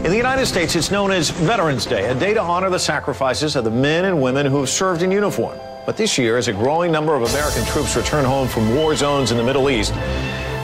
In the United States, it's known as Veterans Day, a day to honor the sacrifices of the men and women who have served in uniform. But this year, as a growing number of American troops return home from war zones in the Middle East,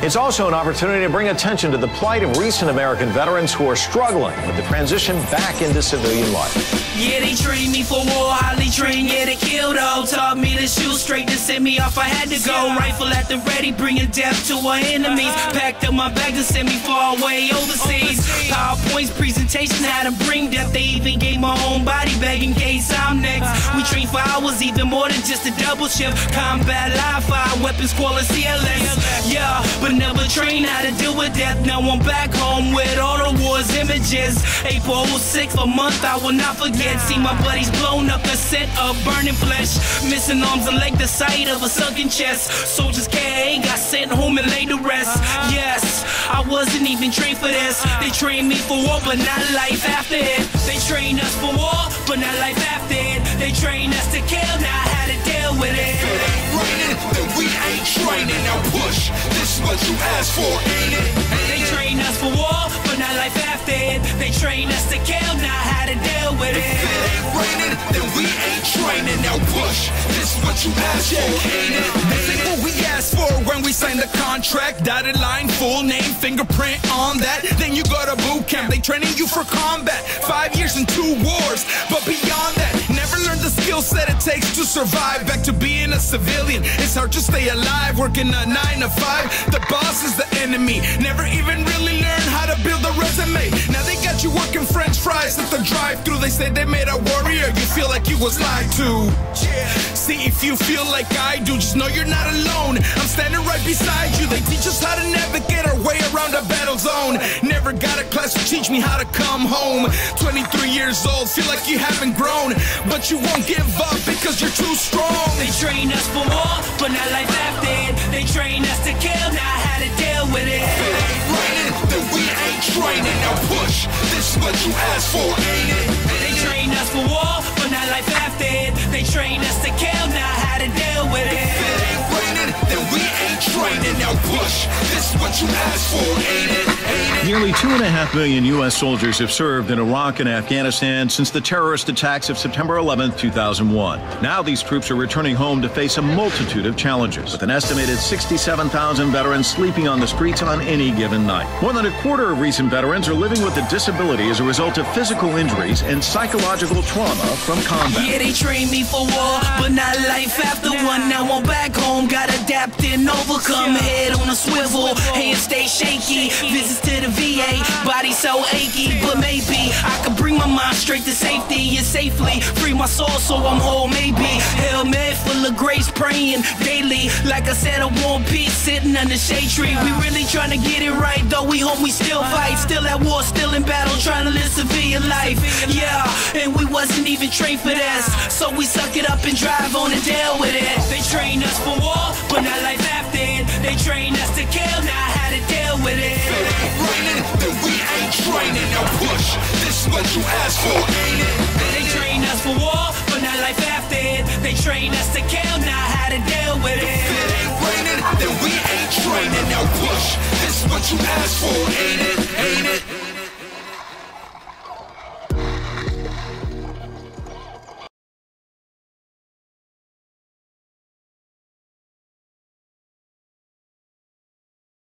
it's also an opportunity to bring attention to the plight of recent American veterans who are struggling with the transition back into civilian life. Yeah, they trained me for war, highly trained, yeah, they killed all. Taught me to shoot straight, to send me off, I had to go. Rifle at the ready, bringing death to our enemies. Packed up my bag to send me far away overseas. PowerPoints, presentation, how to bring death. They even gave my own body bag in case I'm next. We train for hours, even more than just a double shift. Combat, live fire, weapons, quality, CLS. Yeah, but never trained how to deal with death. Now I'm back home with all the war's images. April 06, a month I will not forget. See my buddies blown up, the scent of burning flesh. Missing arms and leg, the sight of a sunken chest. Soldiers KA got sent home and laid to rest. Yes, I wasn't even trained for this. They trained me for war, but not life after it. They trained us for war, but not life after it. They trained us to kill, now how to deal with it. If it ain't raining, then we ain't training. Now push, this is what you asked for, ain't it? They trained us for war, but not life after it. They trained us to kill, now how to deal with it. If it ain't raining, then we ain't training. Now push, this is what you asked for, ain't it? This ain't what we asked for when we signed the contract. Dotted line, full name, fingerprint on that. Then you go to boot camp, they training you for combat. 5 years and 2 wars, but beyond that, never learned the skill set it takes to survive. Back to being a civilian, it's hard to stay alive, working a 9 to 5. The boss is the enemy, never even really learned how to build a resume. Now they got you working french fries at the drive-thru. They say they made a warrior, you feel like you was lied to. See, if you feel like I do, just know you're not alone. I'm standing right beside you. They teach us how to navigate our way around a battle zone. Never got a class to teach me how to come home. 23 years old, feel like you haven't grown, but you won't give up because you're too strong. They train us for war, but not life after it. They train us to kill, now how to deal with it. If it ain't raining, then we ain't training. Now push, this is what you asked for, ain't it? They train us for war, but not life after it. They train us to kill, now how to deal with it. If it ain't raining, then we ain't training. Now push, this is what you asked for, ain't it? Nearly 2.5 million U.S. soldiers have served in Iraq and Afghanistan since the terrorist attacks of September 11, 2001. Now these troops are returning home to face a multitude of challenges, with an estimated 67,000 veterans sleeping on the streets on any given night. More than a quarter of recent veterans are living with a disability as a result of physical injuries and psychological trauma from combat. Yeah, they trained me for war, but not life after one. Now I'm back home, gotta adapt and overcome. Head on a swivel, hands stay shaky. Visits to the VA, body so achy, but maybe I could bring my mind straight to safety and safely free my soul so I'm whole. Maybe Hail Mary full of grace, praying daily. Like I said, I want peace sitting under shade tree. We really trying to get it right, though we home, we still fight. Still at war, still in battle, trying to live civilian life. Yeah, and we wasn't even trained for this, so we suck it up and drive on and deal with it. They trained us for war, but not life after it. They trained us to kill, now how to deal with it. If it ain't raining, then we ain't training. Now push, this is what you asked for, ain't it? They trained us for war, but not life after it. They trained us to kill, now how to deal with it. If it ain't raining, then we ain't training. Now push, this is what you asked for, ain't it? Ain't it?